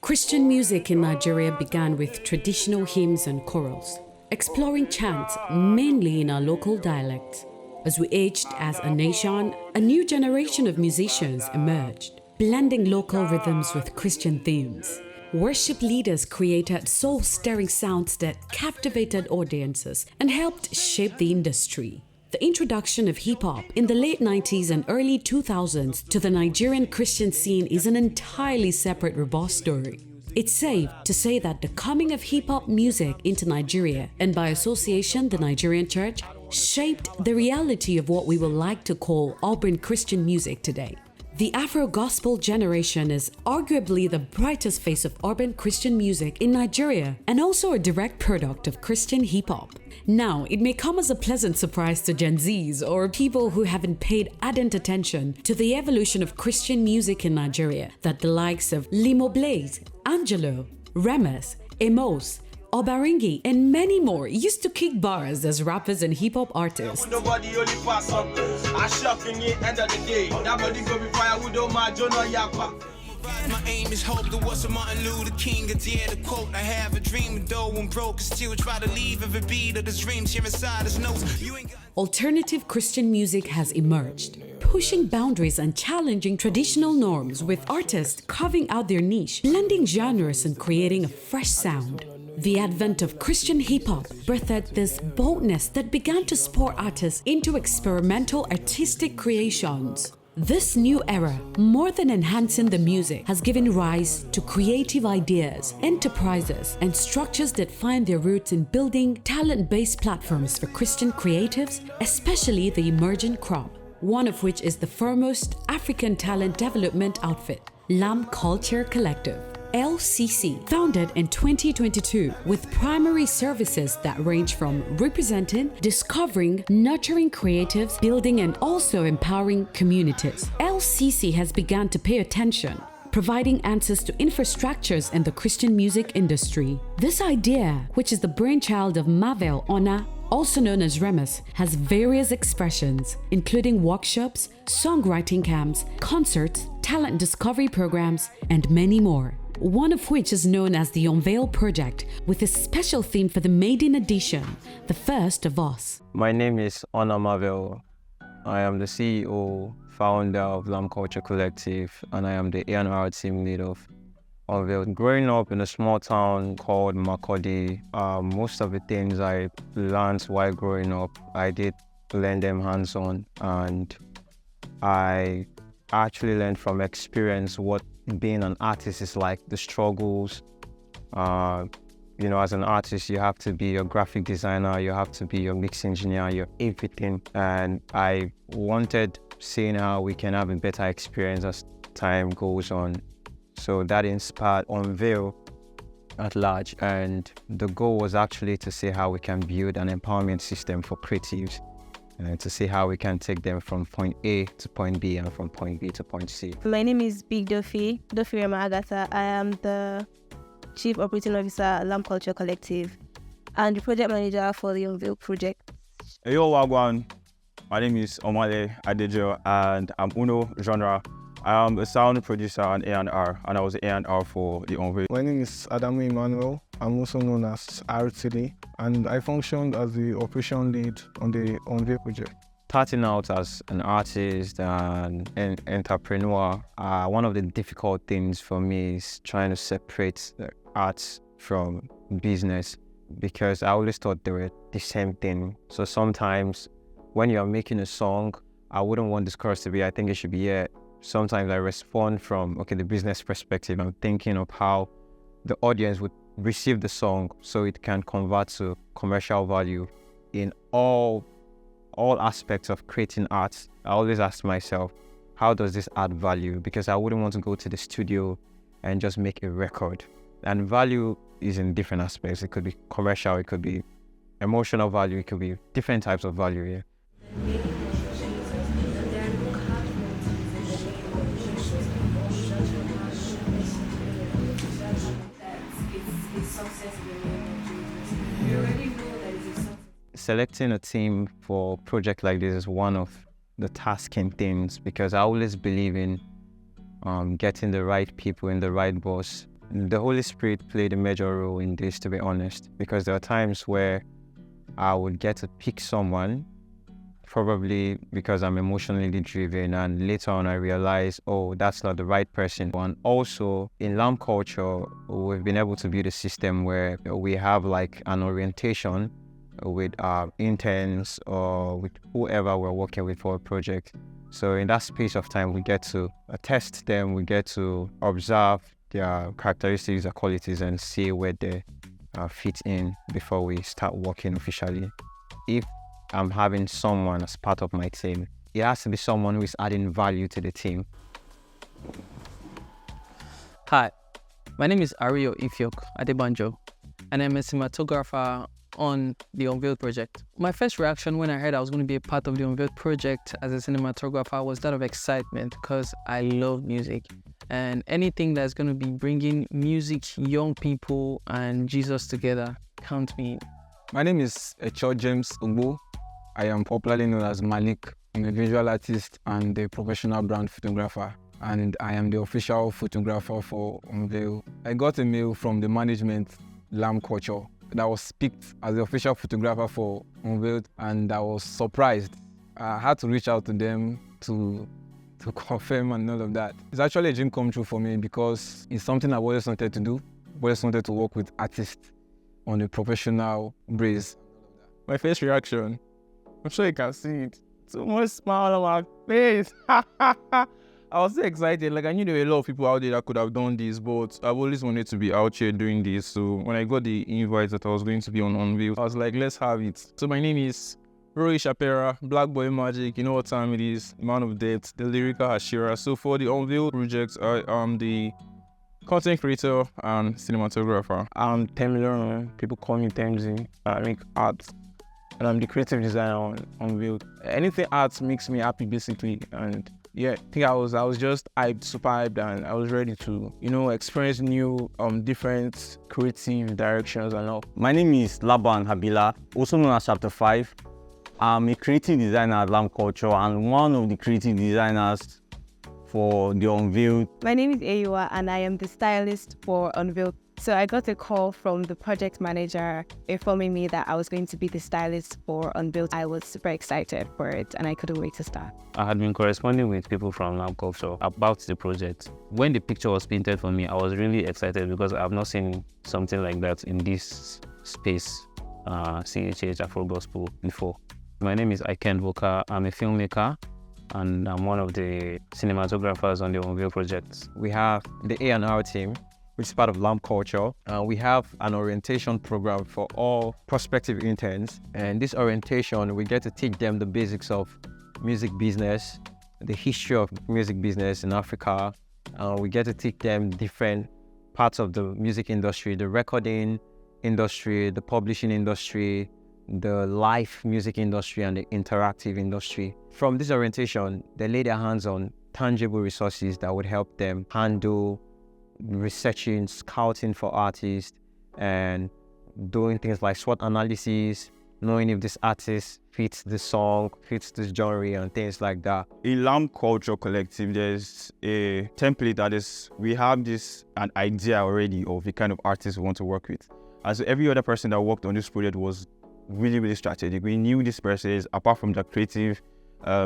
Christian music in Nigeria began with traditional hymns and chorals, exploring chants mainly in our local dialects. As we aged as a nation, a new generation of musicians emerged, blending local rhythms with Christian themes. Worship leaders created soul-stirring sounds that captivated audiences and helped shape the industry. The introduction of hip-hop in the late 90s and early 2000s to the Nigerian Christian scene is an entirely separate robust story. It's safe to say that the coming of hip-hop music into Nigeria, and by association the Nigerian church, shaped the reality of what we would like to call urban Christian music today. The Afro-gospel generation is arguably the brightest face of urban Christian music in Nigeria and also a direct product of Christian hip-hop. Now, it may come as a pleasant surprise to Gen Zs or people who haven't paid ardent attention to the evolution of Christian music in Nigeria that the likes of Limo Blaze, Angelo, Remus, Amos, Obaringi, and many more used to kick bars as rappers and hip-hop artists. My aim is hope. The words of Martin Luther King, a dare to quote. I have a dream, and though I'm broke, I still try to leave every beat of this dream here inside his nose. Alternative Christian music has emerged, pushing boundaries and challenging traditional norms, with artists carving out their niche, blending genres and creating a fresh sound. The advent of Christian hip-hop birthed this boldness that began to spur artists into experimental artistic creations. This new era, more than enhancing the music, has given rise to creative ideas, enterprises, and structures that find their roots in building talent-based platforms for Christian creatives, especially the emerging crop, one of which is the foremost African talent development outfit, Lamb Culture Collective. LCC, founded in 2022 with primary services that range from representing, discovering, nurturing creatives, building and also empowering communities. LCC has begun to pay attention, providing answers to infrastructures in the Christian music industry. This idea, which is the brainchild of UNVL Ona, also known as Remus, has various expressions, including workshops, songwriting camps, concerts, talent discovery programs, and many more. One of which is known as the UNVL project, with a special theme for the maiden edition, the first of us. My name is Ona Marvel. I am the CEO, founder of Lamb Culture Collective, and I am the A&R team lead of UNVL. Growing up in a small town called Makurdi, most of the things I learned while growing up, I did learn them hands-on, and I actually learned from experience what being an artist is like, the struggles. As an artist, you have to be a graphic designer, you have to be a mix engineer, you're everything. And I wanted seeing how we can have a better experience as time goes on. So that inspired UNVL at large. And the goal was actually to see how we can build an empowerment system for creatives, and to see how we can take them from point A to point B and from point B to point C. My name is Big Dofi Rema Agata. I am the Chief Operating Officer at Lamb Culture Collective and the Project Manager for the UNVL project. Hey, yo, Wagwan. My name is Omale Adejo, and I'm Uno Genre. I am a sound producer and A&R, and I was A&R for the UNVL. My name is Adamu Emmanuel. I'm also known as RTD, and I functioned as the operation lead on the UNVL project. Starting out as an artist and an entrepreneur, one of the difficult things for me is trying to separate the arts from business, because I always thought they were the same thing. So sometimes when you're making a song, I wouldn't want this chorus to be, I think it should be here. Sometimes I respond from, the business perspective. I'm thinking of how the audience would receive the song so it can convert to commercial value. In all aspects of creating art, I always ask myself, how does this add value? Because I wouldn't want to go to the studio and just make a record. And value is in different aspects. It could be commercial, it could be emotional value, it could be different types of value here. Selecting a team for a project like this is one of the tasking things, because I always believe in getting the right people in the right bus The Holy Spirit played a major role in this, to be honest, because there are times where I would get to pick someone, probably because I'm emotionally driven, and later on I realize, oh, that's not the right person. And also in LAM culture, we've been able to build a system where we have like an orientation with our interns or with whoever we're working with for a project. So in that space of time, we get to test them, we get to observe their characteristics, their qualities, and see where they fit in before we start working officially. If I'm having someone as part of my team, it has to be someone who is adding value to the team. Hi, my name is Ario Ifyok Adebanjo, and I'm a cinematographer on the UNVL project. My first reaction when I heard I was going to be a part of the UNVL project as a cinematographer was that of excitement, because I love music, and anything that's going to be bringing music, young people, and Jesus together, count me in. My name is Echo James Ugbo. I am popularly known as Malik. I'm a visual artist and a professional brand photographer, and I am the official photographer for UNVL. I got a mail from the management, LAM Culture, that was picked as the official photographer for UNVL, and I was surprised. I had to reach out to them to confirm and all of that. It's actually a dream come true for me because it's something I've always wanted to do. I've always wanted to work with artists on a professional base. My first reaction, I'm sure you can see it. So much smile on my face. I was so excited. Like, I knew there were a lot of people out there that could have done this, but I've always wanted to be out here doing this. So when I got the invite that I was going to be on UNVL, I was like, let's have it. So my name is Roy Shapera, Black Boy Magic. You know what time it is. Man of Depth, the lyrical Hashira. So for the UNVL project, I am the content creator and cinematographer. I'm Temilor. People call me Temzi. I make art, and I'm the creative designer on UNVL. Anything art makes me happy, basically. And yeah, I think I was just hyped, super hyped, and I was ready to, experience new, different creative directions and all. My name is Laban Habila, also known as Chapter 5. I'm a creative designer at LAM Culture and one of the creative designers for the UNVL. My name is Ayua, and I am the stylist for UNVL. So I got a call from the project manager informing me that I was going to be the stylist for UNVL. I was super excited for it, and I couldn't wait to start. I had been corresponding with people from LAM Culture about the project. When the picture was painted for me, I was really excited because I've not seen something like that in this space, CHH Afro Gospel, before. My name is Iken Voka. I'm a filmmaker, and I'm one of the cinematographers on the UNVL project. We have the A&R team, which is part of LAM Culture. We have an orientation program for all prospective interns. And this orientation, we get to teach them the basics of music business, the history of music business in Africa. We get to teach them different parts of the music industry, the recording industry, the publishing industry, the live music industry, and the interactive industry. From this orientation, they lay their hands on tangible resources that would help them handle researching, scouting for artists, and doing things like SWOT analysis, knowing if this artist fits the song, fits this genre, and things like that. In LAM Culture Collective, there's a template that is, we have an idea already of the kind of artists we want to work with. And so every other person that worked on this project was really, really strategic. We knew these persons, apart from the creative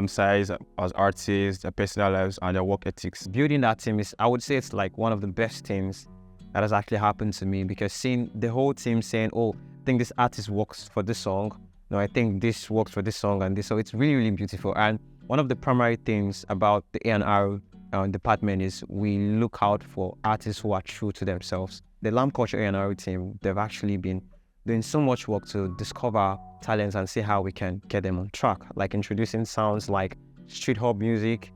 sides as artists, their personal lives, and their work ethics. Building that team is, I would say, it's like one of the best things that has actually happened to me, because seeing the whole team saying, oh, I think this artist works for this song, no, I think this works for this song and this, so it's really, really beautiful. And one of the primary things about the A&R department is we look out for artists who are true to themselves. The LAM Culture A&R team, they've actually been doing so much work to discover talents and see how we can get them on track, like introducing sounds like street hop music,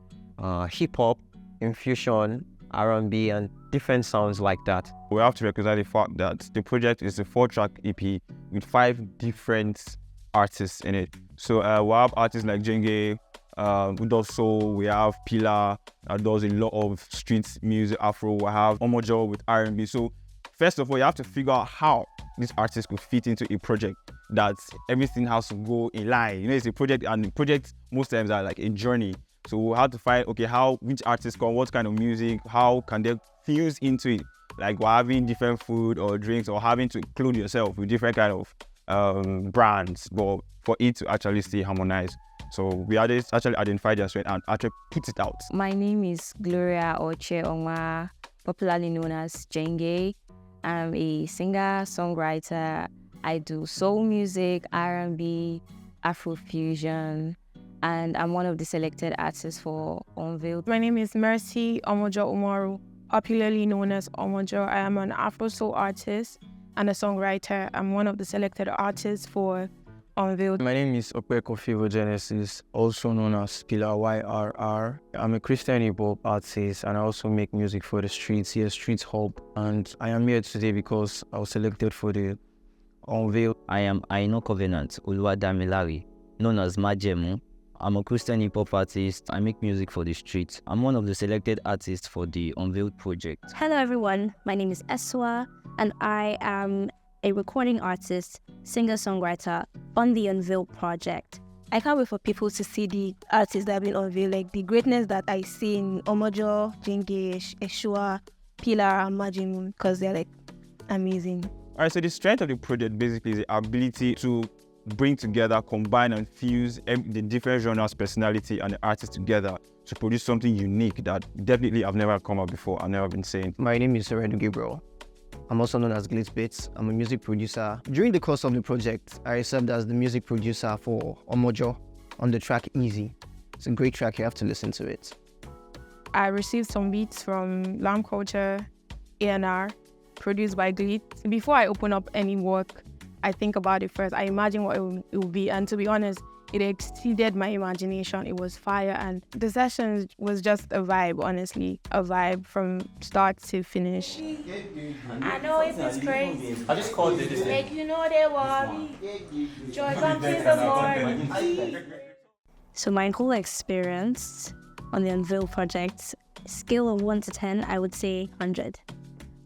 hip hop, infusion, R&B, and different sounds like that. We have to recognize the fact that the project is a 4-track EP with 5 different artists in it. So we have artists like Jenge, who does soul. We have Pila, that does a lot of street music, Afro. We have Omojo with R&B. So first of all, you have to figure out how this artist could fit into a project, that everything has to go in line. You know, it's a project, and the projects most times are like a journey. So we have to find, okay, which artists come, what kind of music, how can they fuse into it. like we're having different food or drinks or having to clothe yourself with different kind of brands, but for it to actually stay harmonized. So we actually identified their strength and actually put it out. My name is Gloria Oche Onwa, popularly known as Jenge. I'm a singer, songwriter. I do soul music, R&B, Afrofusion, and I'm one of the selected artists for UNVL. My name is Mercy Omojo Umaru, popularly known as Omojo. I am an Afro soul artist and a songwriter. I'm one of the selected artists for UNVL. My name is Opeko Fivo Genesis, also known as Pillar YRR. I'm a Christian hip-hop artist and I also make music for the streets, here Street Hub. And I am here today because I was selected for the UNVL. I am Aino Covenant Uluwadamilari, known as Majemu. I'm a Christian hip-hop artist. I make music for the streets. I'm one of the selected artists for the UNVL project. Hello everyone, my name is Eswa and I am a recording artist, singer-songwriter on the UNVL project. I can't wait for people to see the artists that have been unveiled, like the greatness that I see in Omojo, Jenge, Eshua, Pilar, and Majin, because they're like amazing. All right, so the strength of the project basically is the ability to bring together, combine and fuse the different genres, personality and the artists together to produce something unique that definitely I've never come up before, I've never been saying. My name is Seredo Gabriel. I'm also known as Glitz. I'm a music producer. During the course of the project, I served as the music producer for Omojo on the track Easy. It's a great track, you have to listen to it. I received some beats from Lamb Culture, A&R, produced by Glitz. Before I open up any work, I think about it first. I imagine what it will be, and to be honest, it exceeded my imagination. It was fire, and the session was just a vibe, honestly. A vibe from start to finish. I know it is crazy. I just called it. Make you know they worry. Joy comes in the morning. So my whole experience on the UNVL project, scale of 1 to 10, I would say 100.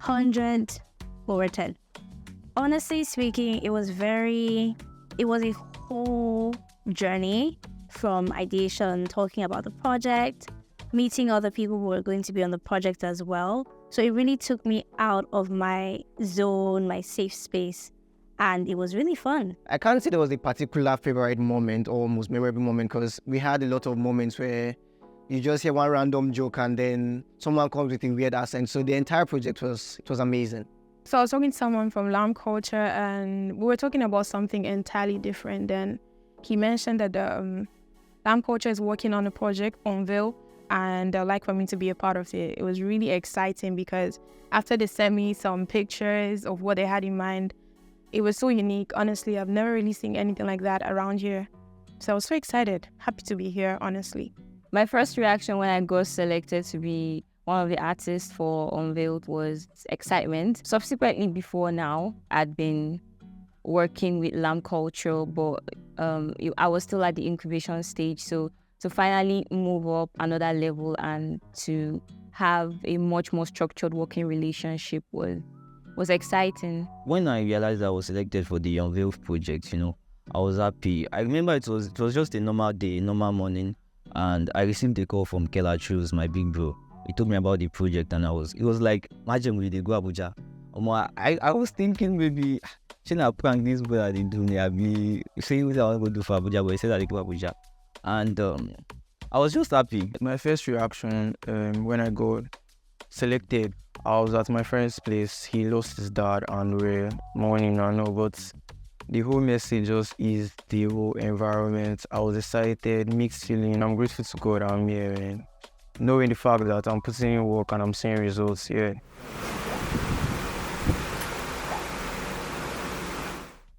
100 over 10. Honestly speaking, it was a whole journey from ideation, talking about the project, meeting other people who were going to be on the project as well. So it really took me out of my zone, my safe space, and it was really fun. I can't say there was a particular favorite moment or most memorable moment, because we had a lot of moments where you just hear one random joke and then someone comes with a weird accent. So the entire project was amazing. So I was talking to someone from Lamb Culture and we were talking about something entirely different. Then he mentioned that Lamb Culture is working on a project, UNVL, and they'd like for me to be a part of it. It was really exciting because after they sent me some pictures of what they had in mind, it was so unique. Honestly, I've never really seen anything like that around here. So I was so excited, happy to be here, honestly. My first reaction when I got selected to be one of the artists for UNVL was excitement. Subsequently, before now, I'd been working with Lamb Culture, but I was still at the incubation stage. So to finally move up another level and to have a much more structured working relationship was exciting. When I realized I was selected for the UNVL project, I was happy. I remember it was just a normal day, a normal morning, and I received a call from Kela Chus, my big bro. He told me about the project, and it was like, imagine we dey go Abuja. I was thinking maybe, should I prank this boy that they do me? I be saying what I want to do for Abuja, but he said that they go Abuja. And I was just happy. My first reaction when I got selected, I was at my friend's place. He lost his dad and we're mourning, I know, but the whole message just is the whole environment. I was excited, mixed feeling. I'm grateful to God I'm here, and knowing the fact that I'm putting in work and I'm seeing results, yeah.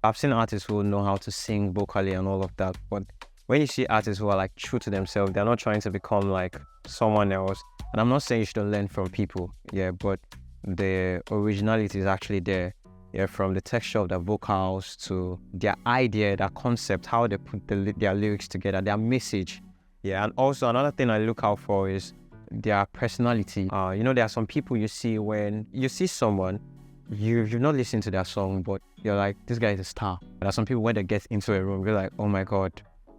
I've seen artists who know how to sing vocally and all of that, but when you see artists who are like true to themselves, they're not trying to become like someone else. And I'm not saying you shouldn't learn from people, yeah, but the originality is actually there. Yeah, from the texture of their vocals to their idea, their concept, how they put their lyrics together, their message. Yeah, and also another thing I look out for is their personality. There are some people you see when you see someone, you've not listened to their song, but you're like, this guy is a star. There are some people when they get into a room, you're like, oh my God,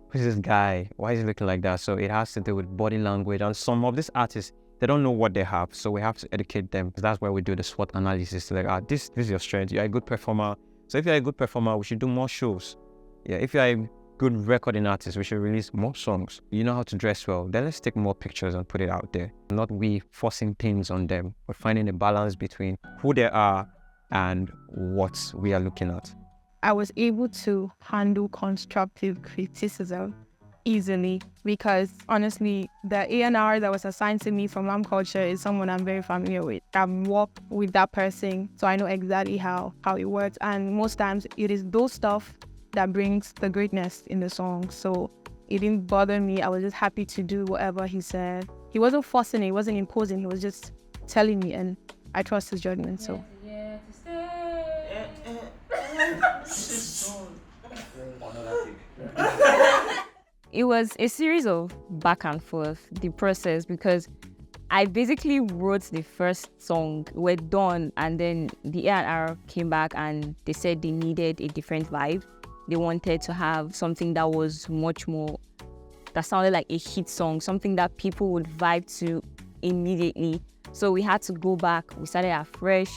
who's this guy? Why is he looking like that? So it has to do with body language. And some of these artists, they don't know what they have, so we have to educate them. That's why we do the SWOT analysis. Like, this is your strength. You're a good performer. So if you're a good performer, we should do more shows. Yeah, if you're a good recording artist, we should release more songs. You know how to dress well, then let's take more pictures and put it out there. Not we forcing things on them. We're finding a balance between who they are and what we are looking at. I was able to handle constructive criticism easily because honestly, the A&R that was assigned to me from Lamb Culture is someone I'm very familiar with. I've worked with that person, so I know exactly how it works. And most times it is those stuff that brings the greatness in the song. So it didn't bother me. I was just happy to do whatever he said. He wasn't forcing it, he wasn't imposing, he was just telling me, and I trust his judgment. So it was a series of back and forth, the process, because I basically wrote the first song, we're done, and then the A&R came back and they said they needed a different vibe. They wanted to have something that was much more, that sounded like a hit song, something that people would vibe to immediately. So we had to go back, we started afresh.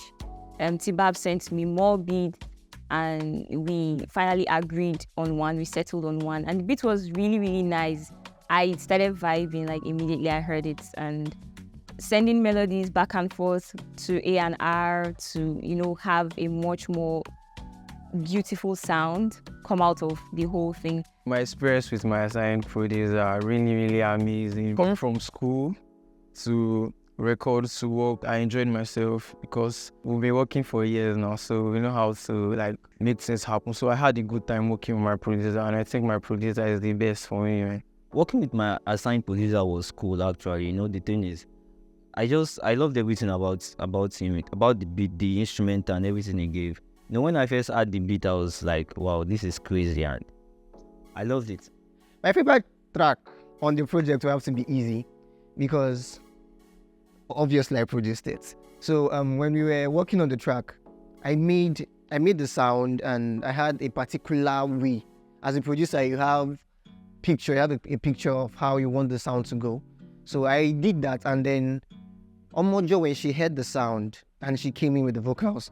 Tibab sent me more beats, and we finally agreed on one, we settled on one. And the beat was really, really nice. I started vibing, like immediately I heard it, and sending melodies back and forth to A&R to, have a much more beautiful sound come out of the whole thing. My experience with my assigned producer are really, really amazing. Coming from school to records to work, I enjoyed myself because we've been working for years now, so we know how to make things happen. So I had a good time working with my producer, and I think my producer is the best for me, man. Working with my assigned producer was cool, actually. The thing is, I loved everything about him, about the beat, the instrument, and everything he gave. When I first heard the beat, I was like, wow, this is crazy, and I loved it. My favorite track on the project will have to be Easy because obviously I produced it. So when we were working on the track, I made the sound, and I had a particular way. As a producer, you have a picture of how you want the sound to go. So I did that, and then Omojo, when she heard the sound and she came in with the vocals,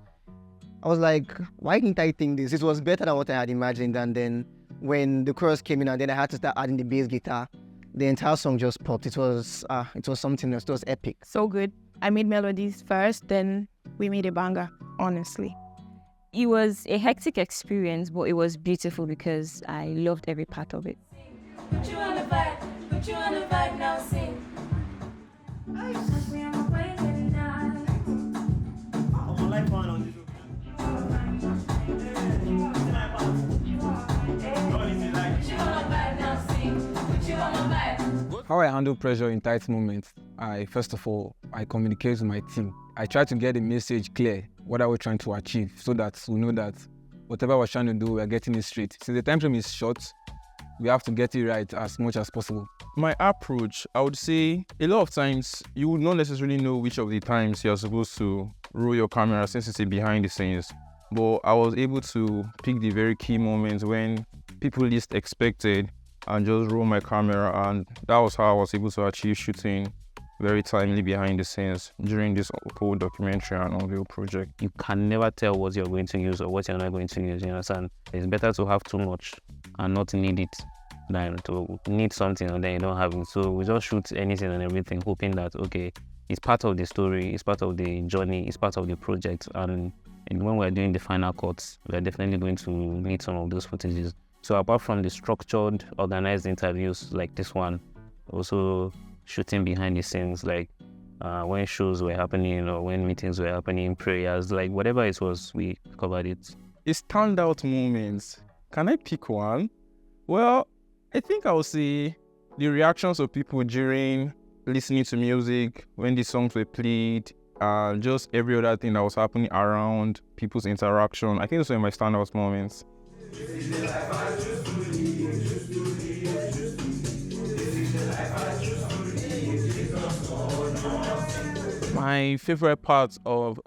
I was like, why didn't I think this? It was better than what I had imagined. And then when the chorus came in and then I had to start adding the bass guitar, the entire song just popped. It was something else. It was epic. So good. I made melodies first, then we made a banger, honestly. It was a hectic experience, but it was beautiful because I loved every part of it. Put you on the vibe, now sing. How I handle pressure in tight moments, first of all, I communicate with my team. I try to get the message clear, what are we trying to achieve, so that we know that whatever we're trying to do, we're getting it straight. Since the time frame is short, we have to get it right as much as possible. My approach, I would say a lot of times you would not necessarily know which of the times you're supposed to roll your camera since it's behind the scenes. But I was able to pick the very key moments when people least expected and just roll my camera, and that was how I was able to achieve shooting very timely behind the scenes during this whole documentary and UNVL project. You can never tell what you're going to use or what you're not going to use, you understand? It's better to have too much and not need it than to need something and then you don't have it. So we just shoot anything and everything, hoping that, okay, it's part of the story, it's part of the journey, it's part of the project, and when we're doing the final cuts, we're definitely going to need some of those footages. So apart from the structured, organized interviews like this one, also shooting behind the scenes, like when shows were happening or when meetings were happening, prayers, like whatever it was, we covered it. It's standout moments. Can I pick one? Well, I think I would say the reactions of people during listening to music, when the songs were played, and just every other thing that was happening around people's interaction. I think those were my standout moments. My favorite part of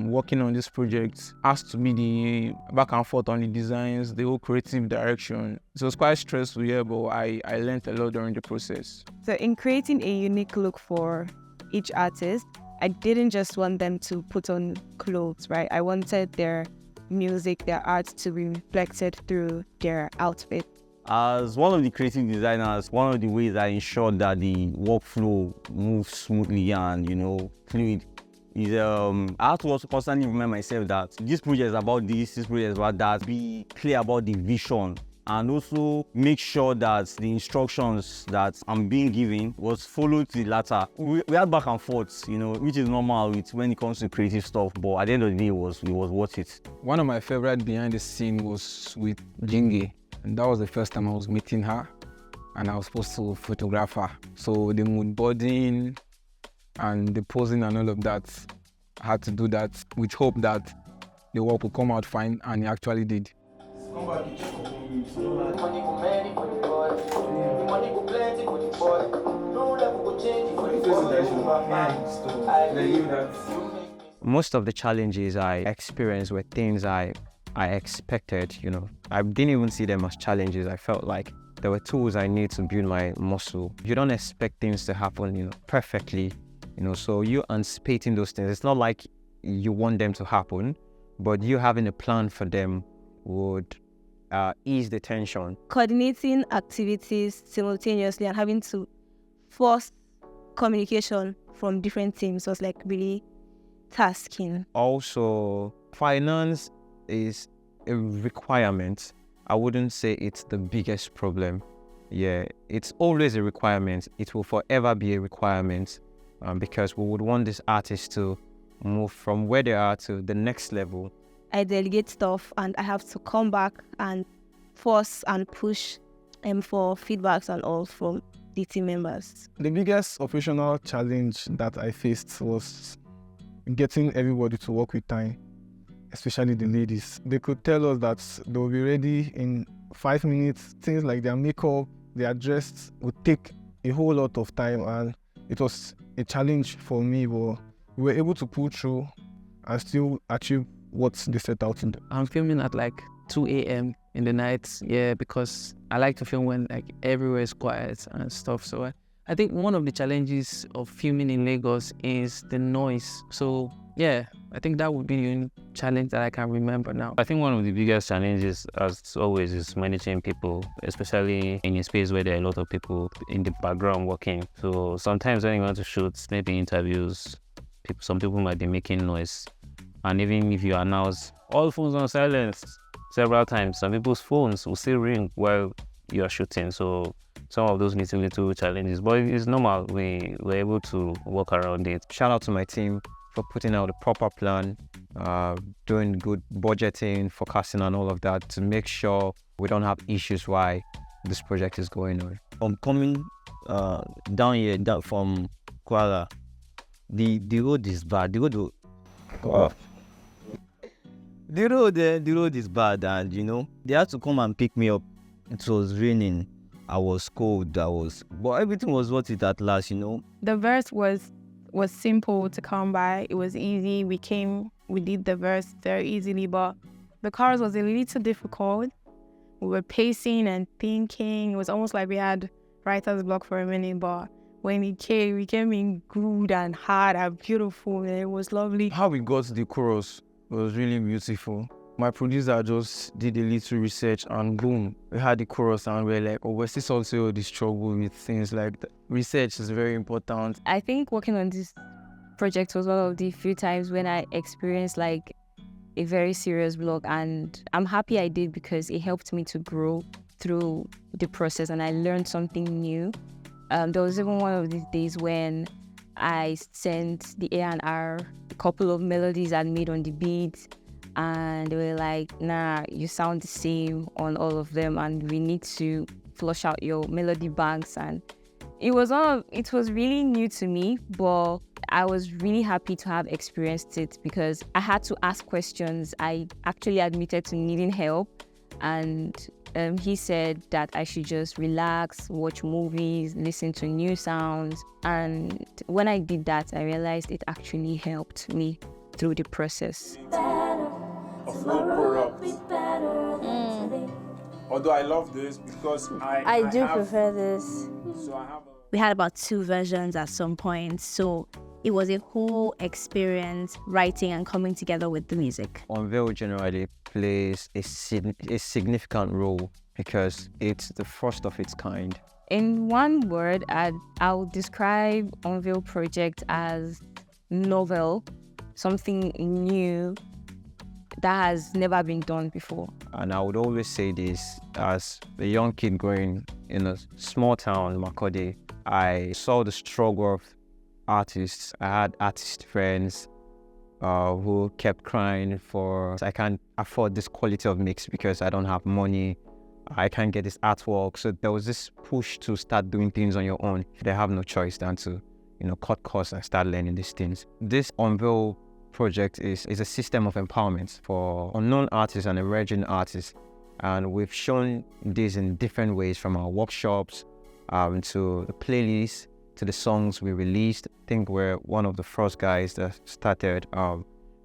working on this project has to be the back and forth on the designs, the whole creative direction. It was quite stressful, yeah, but I learned a lot during the process. So in creating a unique look for each artist, I didn't just want them to put on clothes, right? I wanted their music, their art to be reflected through their outfit. As one of the creative designers, one of the ways I ensure that the workflow moves smoothly and, fluid is I have to also constantly remind myself that this project is about this project is about that. Be clear about the vision and also make sure that the instructions that I'm being given was followed to the latter. We had back and forth, which is normal when it comes to creative stuff, but at the end of the day, it was worth it. One of my favorite behind the scene was with Jingy, and that was the first time I was meeting her, and I was supposed to photograph her. So the mood boarding and the posing and all of that, I had to do that with hope that the work would come out fine, and it actually did. Most of the challenges I experienced were things I expected, I didn't even see them as challenges. I felt like there were tools I need to build my muscle. You don't expect things to happen, perfectly, so you anticipating those things. It's not like you want them to happen, but you having a plan for them would ease the tension. Coordinating activities simultaneously and having to force communication from different teams was like really tasking. Also, finance is a requirement. I wouldn't say it's the biggest problem. Yeah, it's always a requirement. It will forever be a requirement because we would want these artists to move from where they are to the next level. I delegate stuff and I have to come back and force and push for feedbacks and all from the team members. The biggest operational challenge that I faced was getting everybody to work with time, especially the ladies. They could tell us that they will be ready in 5 minutes. Things like their makeup, their dress would take a whole lot of time, and it was a challenge for me, but we were able to pull through and still achieve what they set out to do. I'm filming at like 2 a.m. in the night, because I like to film when like everywhere is quiet and stuff. So I think one of the challenges of filming in Lagos is the noise. So I think that would be the only challenge that I can remember now. I think one of the biggest challenges, as always, is managing people, especially in a space where there are a lot of people in the background working. So sometimes when you want to shoot maybe interviews, some people might be making noise. And even if you announce all phones on silence several times, some people's phones will still ring while you are shooting. So some of those little challenges, but it's normal. We were able to work around it. Shout out to my team for putting out a proper plan, doing good budgeting, forecasting and all of that to make sure we don't have issues while this project is going on. Coming down here from Kuala, the road is bad. The road is bad, and they had to come and pick me up. It was raining, I was cold, but everything was worth it at last. The verse was simple to come by. It was easy. We did the verse very easily, but the chorus was a little difficult. We were pacing and thinking. It was almost like we had writer's block for a minute, but when we came in good and hard and beautiful, and it was lovely. How we got the chorus was really beautiful. My producer just did a little research and boom, we had the chorus and we're like, we're still also the struggle with things like that. Research is very important. I think working on this project was one of the few times when I experienced like a very serious block, and I'm happy I did because it helped me to grow through the process and I learned something new. There was even one of these days when I sent the A&R a couple of melodies I'd made on the beat, and they were like, nah, you sound the same on all of them and we need to flush out your melody banks. And it was really new to me, but I was really happy to have experienced it because I had to ask questions. I actually admitted to needing help, and he said that I should just relax, watch movies, listen to new sounds. And when I did that, I realized it actually helped me through the process. Although I love this because I do prefer this. So I have a We had about 2 versions at some point. So it was a whole experience writing and coming together with the music. Unveil generally plays a significant role because it's the first of its kind. In one word, I'll describe Unveil project as novel, something new that has never been done before. And I would always say this as a young kid growing in a small town, Makurdi. I saw the struggle of artists. I had artist friends who kept crying for, I can't afford this quality of mix because I don't have money. I can't get this artwork. So there was this push to start doing things on your own. They have no choice than to, cut costs and start learning these things. This Unveil project is a system of empowerment for unknown artists and emerging artists. And we've shown this in different ways, from our workshops to the playlists, to the songs we released. I think we're one of the first guys that started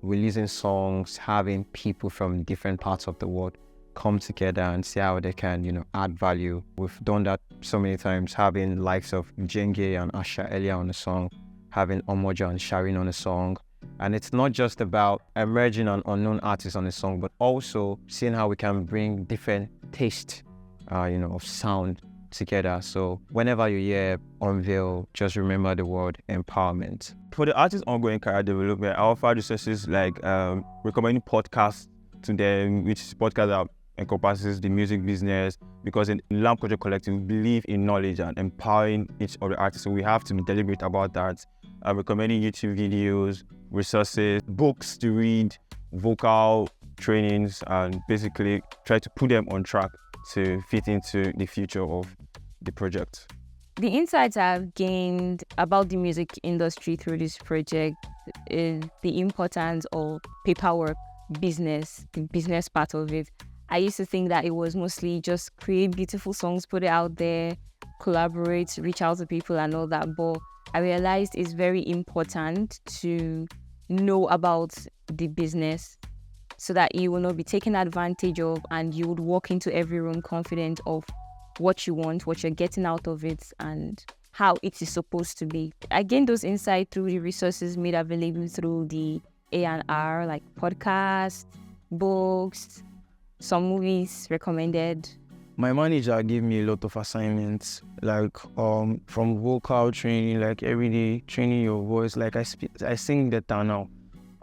releasing songs, having people from different parts of the world come together and see how they can, add value. We've done that so many times, having likes of Jenge and Asha earlier on the song, having Omoja and Sharin on the song. And it's not just about emerging and unknown artists on the song, but also seeing how we can bring different taste, of sound together. So whenever you hear Unveil, just remember the word empowerment. For the artist's ongoing career development, I offer resources like recommending podcasts to them, which is podcast that encompasses the music business, because in Lamb Culture Collective, we believe in knowledge and empowering each of the artists. So we have to be deliberate about that. Recommending YouTube videos, resources, books to read, vocal trainings, and basically try to put them on track to fit into the future of the project. The insights I've gained about the music industry through this project is the importance of paperwork, business, the business part of it. I used to think that it was mostly just create beautiful songs, put it out there, collaborate, reach out to people and all that. But I realized it's very important to know about the business so that you will not be taken advantage of, and you would walk into every room confident of what you want, what you're getting out of it, and how it is supposed to be. I gained those insights through the resources made available through the A&R, like podcasts, books, some movies recommended. My manager gave me a lot of assignments, like from vocal training, like everyday training your voice, like I sing better now.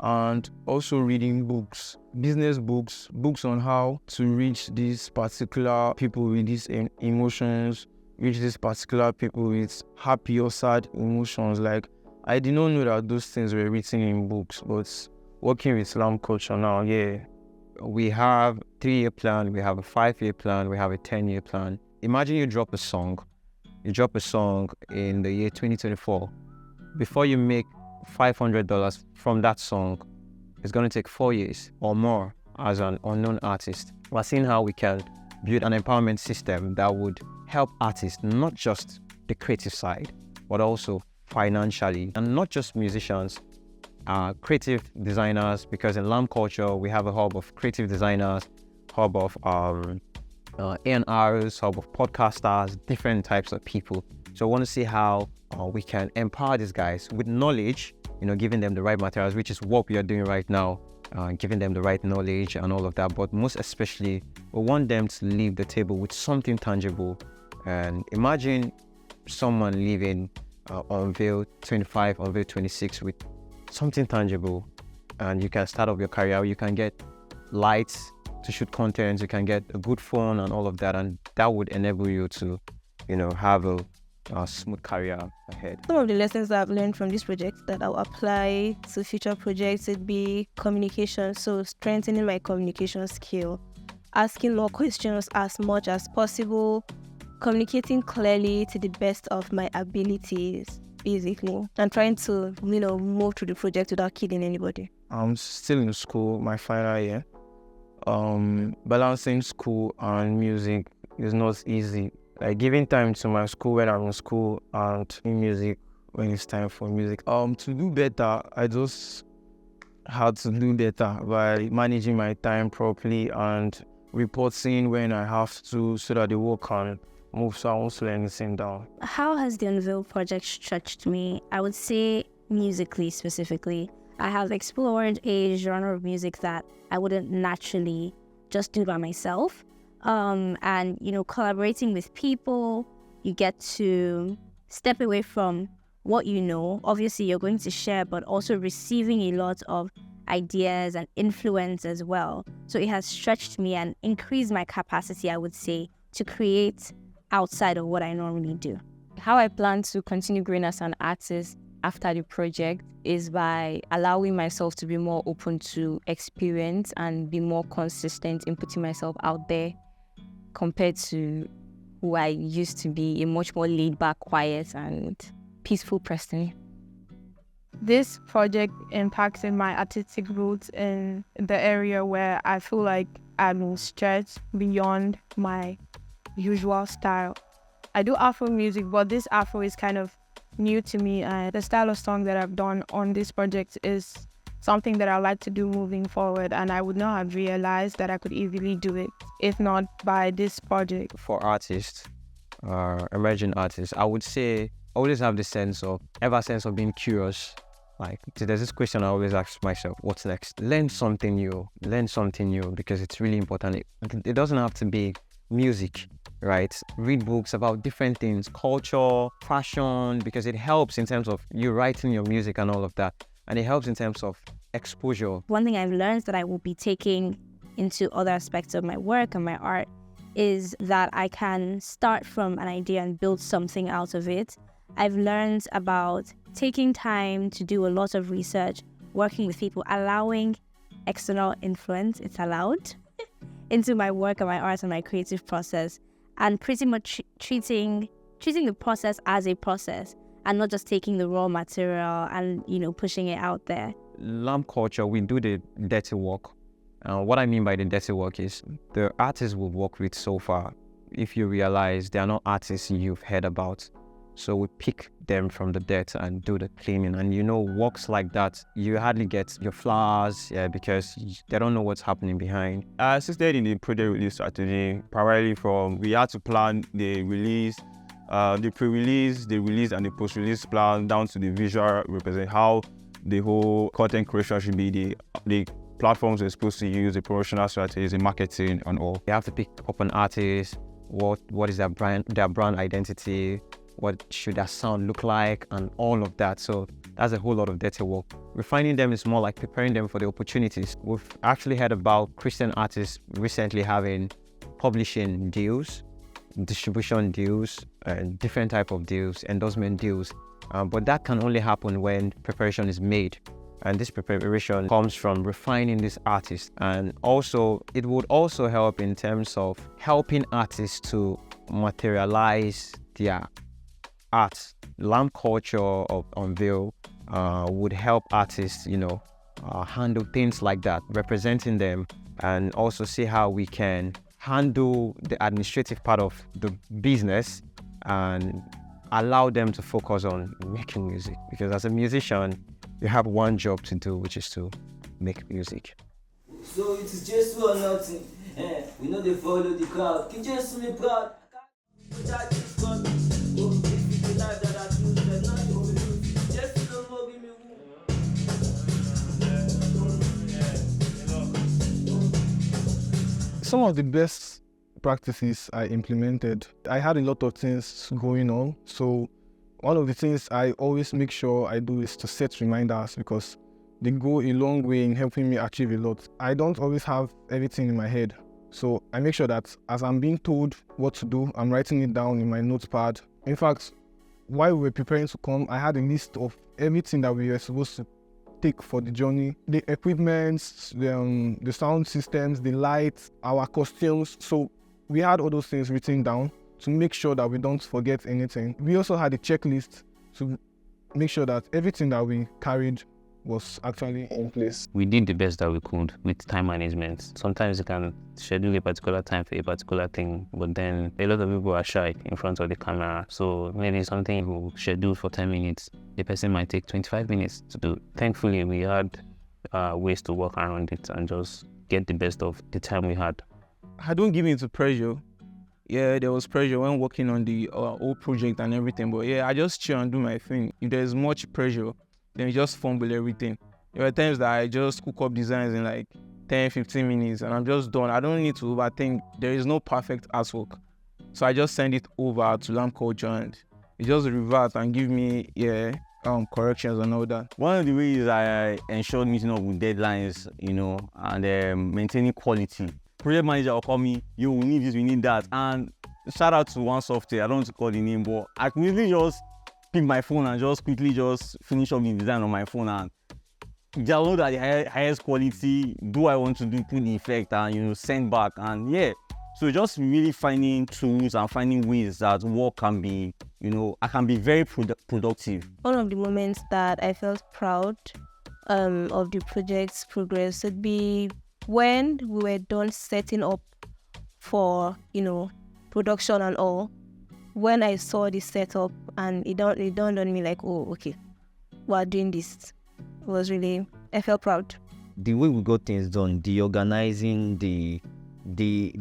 And also reading books, business books, books on how to reach these particular people with these emotions, reach these particular people with happy or sad emotions. Like, I did not know that those things were written in books, but working with Lamb Culture now, yeah. We have a 3-year plan, we have a 5-year plan, we have a 10-year plan. Imagine you drop a song in the year 2024. Before you make $500 from that song, it's going to take 4 years or more as an unknown artist. We're seeing how we can build an empowerment system that would help artists, not just the creative side, but also financially, and not just musicians, creative designers, because in Lamb Culture, we have a hub of creative designers, hub of A&Rs, hub of podcasters, different types of people. So I want to see how we can empower these guys with knowledge, giving them the right materials, which is what we are doing right now, giving them the right knowledge and all of that. But most especially, we want them to leave the table with something tangible. And imagine someone leaving Unveil 25, Unveil 26 with something tangible, and you can start off your career. You can get lights to shoot content, you can get a good phone and all of that, and that would enable you to, have a smooth career ahead. Some of the lessons that I've learned from this project that I'll apply to future projects would be communication. So strengthening my communication skill, asking more questions as much as possible, communicating clearly to the best of my abilities, basically, and trying to, move through the project without kidding anybody. I'm still in school, my final year. Balancing school and music is not easy. Like giving time to my school when I'm in school and in music when it's time for music. To do better, I just had to do better by managing my time properly and reporting when I have to, so that the work can move, so I won't slow anything down. How has the Unveil project stretched me? I would say musically specifically. I have explored a genre of music that I wouldn't naturally just do by myself. And, collaborating with people, you get to step away from what you know. Obviously, you're going to share, but also receiving a lot of ideas and influence as well. So it has stretched me and increased my capacity, I would say, to create outside of what I normally do. How I plan to continue growing as an artist after the project is by allowing myself to be more open to experience and be more consistent in putting myself out there compared to who I used to be, a much more laid back, quiet and peaceful person. This project impacted my artistic roots in the area where I feel like I'm stretched beyond my usual style. I do Afro music, but this Afro is kind of new to me, and the style of song that I've done on this project is something that I like to do moving forward, and I would not have realized that I could easily do it if not by this project. For artists, emerging artists, I would say always have the sense of being curious. Like, there's this question I always ask myself, what's next? Learn something new because it's really important. It doesn't have to be music, right? Read books about different things, culture, fashion, because it helps in terms of you writing your music and all of that. And it helps in terms of exposure. One thing I've learned that I will be taking into other aspects of my work and my art is that I can start from an idea and build something out of it. I've learned about taking time to do a lot of research, working with people, allowing external influence, it's allowed, into my work and my art and my creative process, and pretty much treating the process as a process and not just taking the raw material and, pushing it out there. Lamp culture, we do the dirty work. What I mean by the dirty work is the artists we've worked with so far, if you realize they are not artists you've heard about. So we pick them from the dirt and do the cleaning. And works like that, you hardly get your flowers, because they don't know what's happening behind. I assisted in the project release strategy, primarily we had to plan the release, the pre-release, the release and the post-release plan down to the visual represent how the whole content creation should be, the platforms we're supposed to use, the promotional strategies, the marketing and all. You have to pick up an artist, what is their brand identity, what should their sound look like, and all of that. So that's a whole lot of dirty work. Refining them is more like preparing them for the opportunities. We've actually heard about Christian artists recently having publishing deals, distribution deals, different type of deals, endorsement deals. But that can only happen when preparation is made. And this preparation comes from refining this artist. And also, it would also help in terms of helping artists to materialize their art. Lamp culture of Unveil would help artists, handle things like that, representing them, and also see how we can handle the administrative part of the business and allow them to focus on making music. Because as a musician, you have one job to do, which is to make music. So it is just for nothing. We know they follow the crowd. Keep just me proud. Some of the best practices I implemented, I had a lot of things going on. So one of the things I always make sure I do is to set reminders, because they go a long way in helping me achieve a lot. I don't always have everything in my head. So I make sure that as I'm being told what to do, I'm writing it down in my notepad. In fact, while we were preparing to come, I had a list of everything that we were supposed to take for the journey. The equipment, the sound systems, the lights, our costumes. So we had all those things written down to make sure that we don't forget anything. We also had a checklist to make sure that everything that we carried was actually in place. We did the best that we could with time management. Sometimes you can schedule a particular time for a particular thing, but then a lot of people are shy in front of the camera. So maybe something you schedule for 10 minutes, the person might take 25 minutes to do. Thankfully, we had ways to work around it and just get the best of the time we had. I don't give in to pressure. Yeah, there was pressure when working on the whole project and everything. But yeah, I just chill and do my thing. If there's much pressure, then you just fumble everything. There were times that I just cook up designs in like 10, 15 minutes and I'm just done. I don't need to overthink. There is no perfect artwork. So I just send it over to Lamb Culture and it just revert and give me, corrections and all that. One of the ways I ensured meeting up with deadlines, and maintaining quality. Project manager will call me, yo, we need this, we need that. And shout out to one software, I don't want to call the name, but I could really just pick my phone and just quickly just finish up the design on my phone and download at the highest quality, do what I want to do, put the effect and, send back. And yeah, so just really finding tools and finding ways that work can be, I can be very productive. One of the moments that I felt proud of the project's progress would be when we were done setting up for, production and all. When I saw the setup and it dawned on me like, oh, okay, we're doing this. It was really, I felt proud. The way we got things done, the organizing, the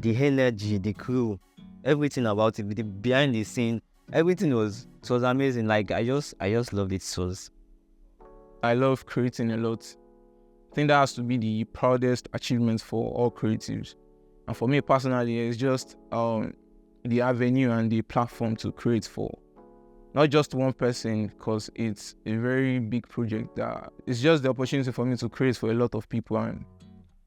energy, the crew, everything about it, the behind the scene, everything was amazing. Like I just loved it. I love creating a lot. I think that has to be the proudest achievement for all creatives. And for me personally, it's just the avenue and the platform to create for not just one person, because it's a very big project that it's just the opportunity for me to create for a lot of people and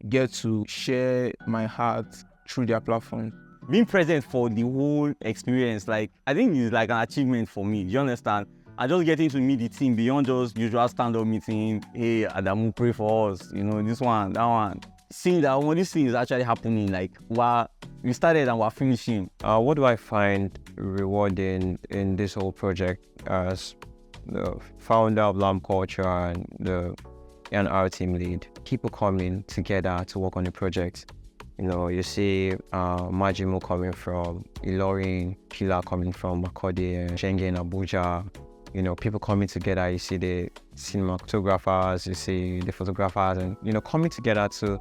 get to share my heart through their platform. Being present for the whole experience, I think is like an achievement for me. Do you understand? And just getting to meet the team beyond just usual stand-up meeting. Hey, Adamu, pray for us. This one, that one. Seeing that all these things is actually happening, while we started and we're finishing. What do I find rewarding in this whole project as the founder of Lamb Culture and the A&R team lead? People coming together to work on the project. You see Majimu coming from Ilorin, Pila coming from Makode, Shenge in Abuja. People coming together. You see the cinematographers, you see the photographers, and coming together to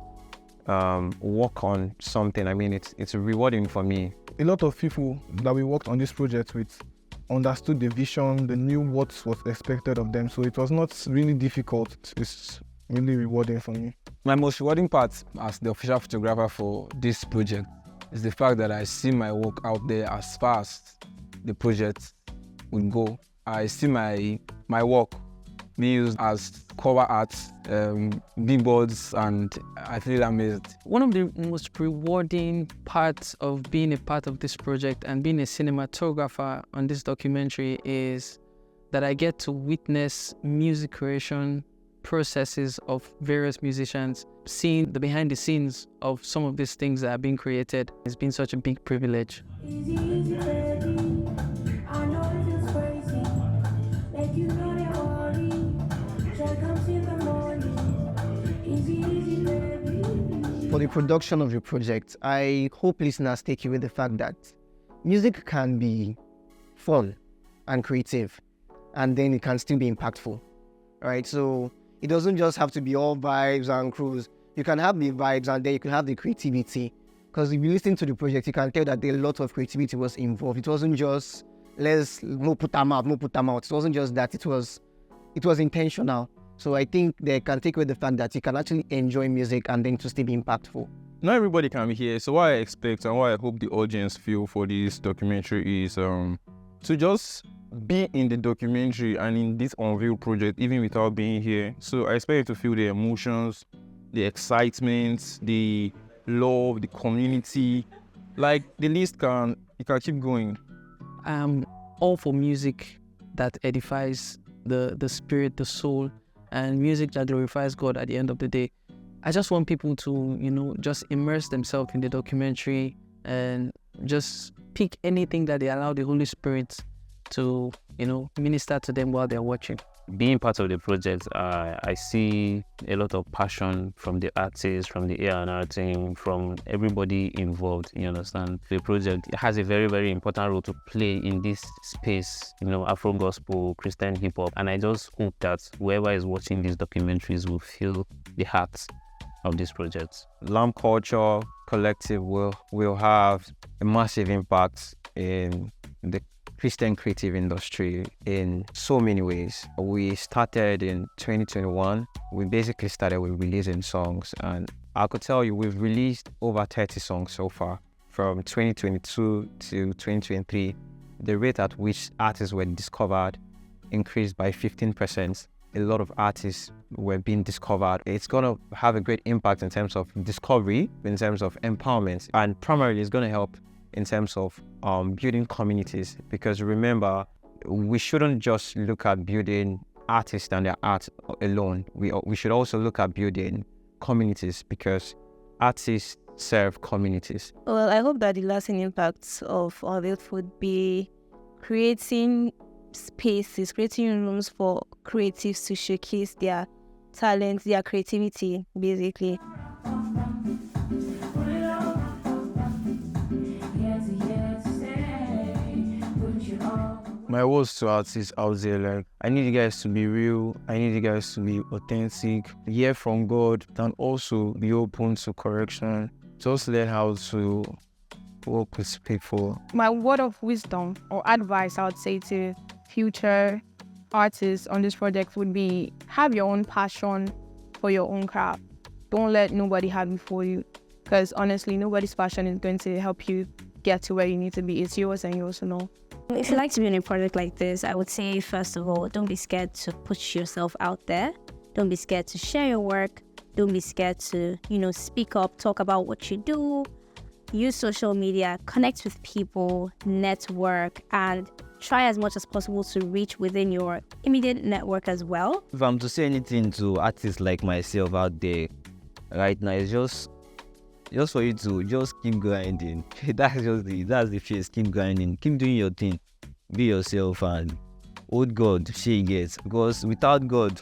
work on something. I mean, it's rewarding for me. A lot of people that we worked on this project with understood the vision, they knew what was expected of them, so it was not really difficult. It's really rewarding for me. My most rewarding part as the official photographer for this project is the fact that I see my work out there as far as the project would go. I see my work being used as cover art, billboards, and I feel amazed. One of the most rewarding parts of being a part of this project and being a cinematographer on this documentary is that I get to witness music creation processes of various musicians. Seeing the behind the scenes of some of these things that are being created has been such a big privilege. For the production of your project, I hope listeners take away the fact that music can be fun and creative, and then it can still be impactful, right? So it doesn't just have to be all vibes and cruise. You can have the vibes and then you can have the creativity. Because if you listen to the project, you can tell that a lot of creativity was involved. It wasn't just, let's no put them out. It wasn't just that, it was intentional. So I think they can take away the fact that you can actually enjoy music and then to still be impactful. Not everybody can be here, so what I expect and what I hope the audience feel for this documentary is to just be in the documentary and in this Unveil project even without being here. So I expect you to feel the emotions, the excitement, the love, the community. Like the list can keep going. I'm all for music that edifies the spirit, the soul, and music that glorifies God at the end of the day. I just want people to, just immerse themselves in the documentary and just pick anything that they allow the Holy Spirit to, minister to them while they're watching. Being part of the project, I see a lot of passion from the artists, from the A&R team, from everybody involved, you understand? The project has a very, very important role to play in this space, Afro gospel, Christian hip hop. And I just hope that whoever is watching these documentaries will feel the heart of this project? Lamb Culture Collective will have a massive impact in the Christian creative industry in so many ways. We started in 2021. We basically started with releasing songs, and I could tell you we've released over 30 songs so far. From 2022 to 2023, the rate at which artists were discovered increased by 15%. A lot of artists were being discovered. It's going to have a great impact in terms of discovery, in terms of empowerment, and primarily it's going to help in terms of building communities. Because remember, we shouldn't just look at building artists and their art alone. We should also look at building communities, because artists serve communities. Well, I hope that the lasting impacts of Unveiled would be creating spaces, creating rooms for creatives to showcase their talents, their creativity, basically. My words to artists out there, like, I need you guys to be real, I need you guys to be authentic, hear from God, and also be open to correction. Just learn how to work with people. My word of wisdom or advice I would say to future artists on this project would be, have your own passion for your own craft. Don't let nobody have it for you, because honestly, nobody's passion is going to help you get to where you need to be. It's yours, and you also know. If you like to be in a project like this, I would say, first of all, don't be scared to put yourself out there. Don't be scared to share your work. Don't be scared to, speak up, talk about what you do. Use social media, connect with people, network, and try as much as possible to reach within your immediate network as well. If I'm to say anything to artists like myself out there right now, it's just for you to just keep grinding. That's the face. Keep grinding. Keep doing your thing. Be yourself and hold God. She gets, because without God,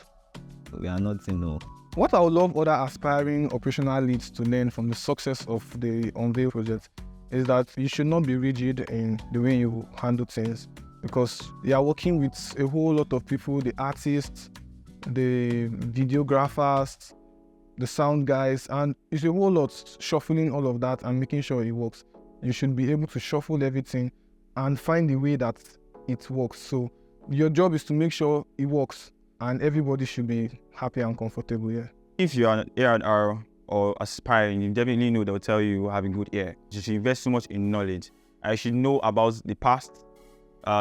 we are nothing. No. What I would love other aspiring operational leads to learn from the success of the Unveil project is that you should not be rigid in the way you handle things, because you are working with a whole lot of people, the artists, the videographers, the sound guys, and it's a whole lot shuffling all of that and making sure it works. You should be able to shuffle everything and find the way that it works. So your job is to make sure it works, and everybody should be happy and comfortable here. If you are an A&R or aspiring, you definitely know they'll tell you have a good ear. You should invest so much in knowledge. I should know about the past,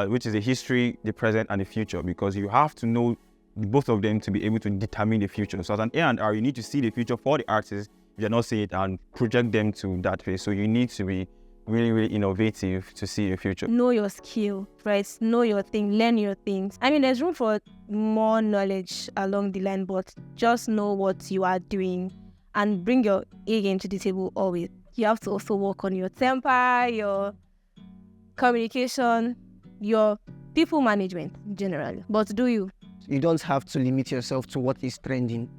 which is the history, the present, and the future, because you have to know both of them to be able to determine the future. So as an A&R, you need to see the future for the artists. You cannot see it and project them to that way. So you need to be really, really innovative to see the future. Know your skill, right? Know your thing, learn your things. I mean, there's room for more knowledge along the line, but just know what you are doing and bring your A game to the table always. You have to also work on your temper, your communication, your people management generally. But do you? You don't have to limit yourself to what is trending.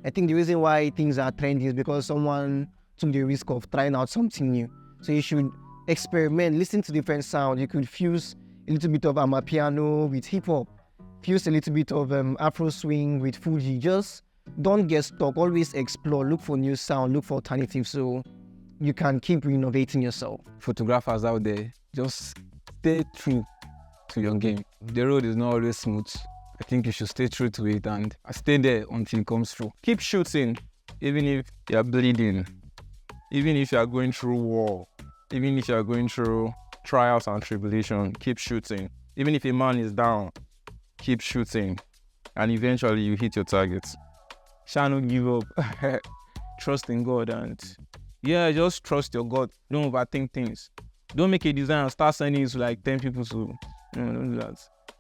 I think the reason why things are trending is because someone took the risk of trying out something new. So you should experiment, listen to different sounds. You could fuse a little bit of amapiano with hip hop, fuse a little bit of Afro swing with Fuji. Just don't get stuck. Always explore, look for new sound, look for alternatives, so you can keep innovating yourself. Photographers out there, just stay true to your game. The road is not always smooth. I think you should stay true to it and stay there until it comes through. Keep shooting, even if you're bleeding, even if you're going through war, even if you're going through trials and tribulation, keep shooting. Even if a man is down, keep shooting, and eventually you hit your targets. Shall not give up. Trust in God, and just trust your God. Don't overthink things. Don't make a design and start sending it to like 10 people to, don't do that.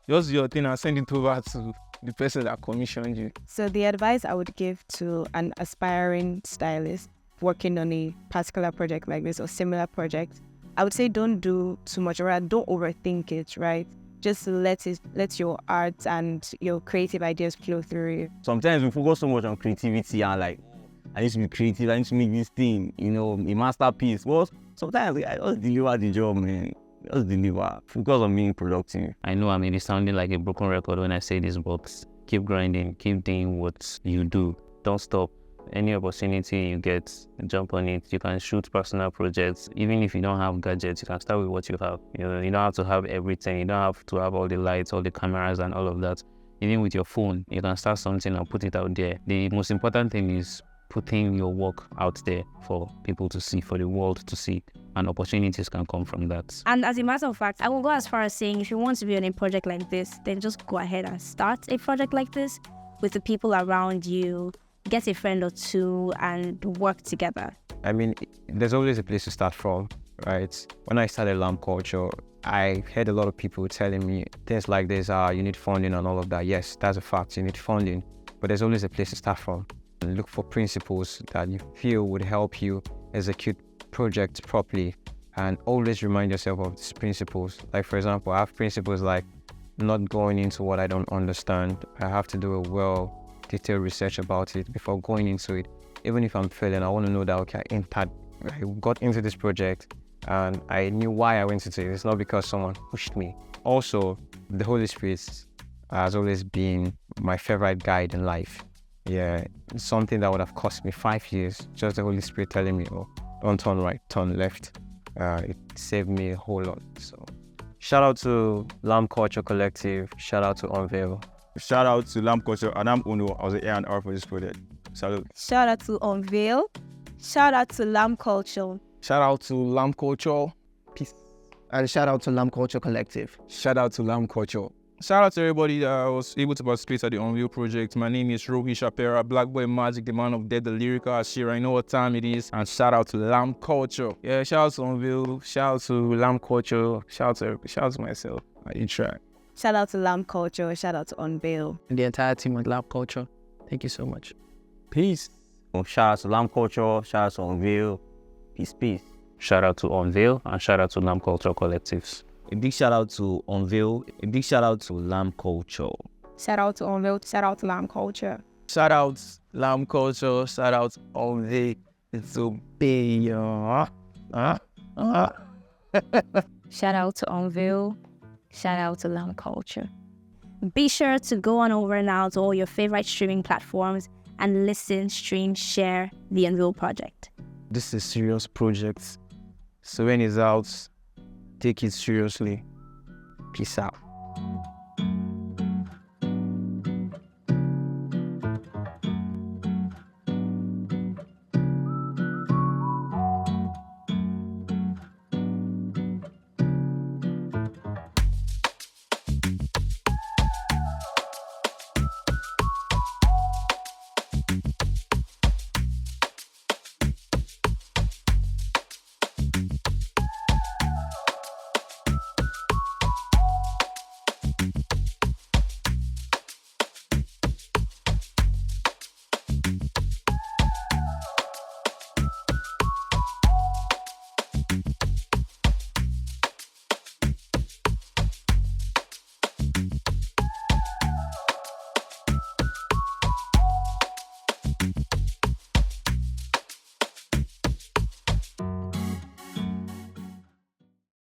Just do your thing and send it over to the person that commissioned you. So the advice I would give to an aspiring stylist working on a particular project like this or similar project, I would say don't do too much, or don't overthink it, right? Just let your art and your creative ideas flow through you. Sometimes we focus so much on creativity and like, I need to be creative, I need to make this thing, a masterpiece. Well, sometimes I just deliver the job, man. Just deliver. Focus on being productive. I know I may be sounding like a broken record when I say this, but keep grinding, keep doing what you do. Don't stop. Any opportunity you get, jump on it. You can shoot personal projects. Even if you don't have gadgets, you can start with what you have. You know, you don't have to have everything. You don't have to have all the lights, all the cameras and all of that. Even with your phone, you can start something and put it out there. The most important thing is putting your work out there for people to see, for the world to see, and opportunities can come from that. And as a matter of fact, I will go as far as saying if you want to be on a project like this, then just go ahead and start a project like this with the people around you, get a friend or two and work together. I mean, there's always a place to start from, right? When I started Lamb Culture, I heard a lot of people telling me things like this, you need funding and all of that. Yes, that's a fact, you need funding, but there's always a place to start from. And look for principles that you feel would help you execute projects properly, and always remind yourself of these principles. Like, for example, I have principles like not going into what I don't understand. I have to do a detailed research about it before going into it. Even if I'm failing, I want to know that, okay, I got into this project and I knew why I went into it. It's not because someone pushed me. Also, the Holy Spirit has always been my favorite guide in life. Yeah, something that would have cost me 5 years, just the Holy Spirit telling me, oh, don't turn right, turn left. It saved me a whole lot. So shout out to Lamb Culture Collective, shout out to UNVL. Shout out to Lamb Culture, and I'm Uno. I was the A&R for this project. Salute. Shout out to UNVL. Shout out to Lamb Culture. Shout out to Lamb Culture. Peace. And shout out to Lamb Culture Collective. Shout out to Lamb Culture. Shout out to everybody that was able to participate at the UNVL project. My name is Rohi Shapera, Black Boy Magic, the man of death, the lyrical Ashira. I know what time it is. And shout out to Lamb Culture. Yeah, shout out to UNVL. Shout out to Lamb Culture. Shout out to myself. I try. Shout out to Lamb Culture. Shout out to UNVL. And the entire team at Lamb Culture. Thank you so much. Peace. Shout out to Lamb Culture. Shout out to UNVL. Peace. Shout out to UNVL and shout out to Lamb Culture Collectives. A big shout out to UNVL. A big shout out to Lamb Culture. Shout out to UNVL. Shout out to Lamb Culture. Shout out Lamb Culture. Shout out UNVL. It's a big. Shout out to UNVL. Shout out to Lamb Culture. Be sure to go on over now to all your favorite streaming platforms and listen, stream, share the UNVL project. This is a serious project. So when it's out, take it seriously. Peace out.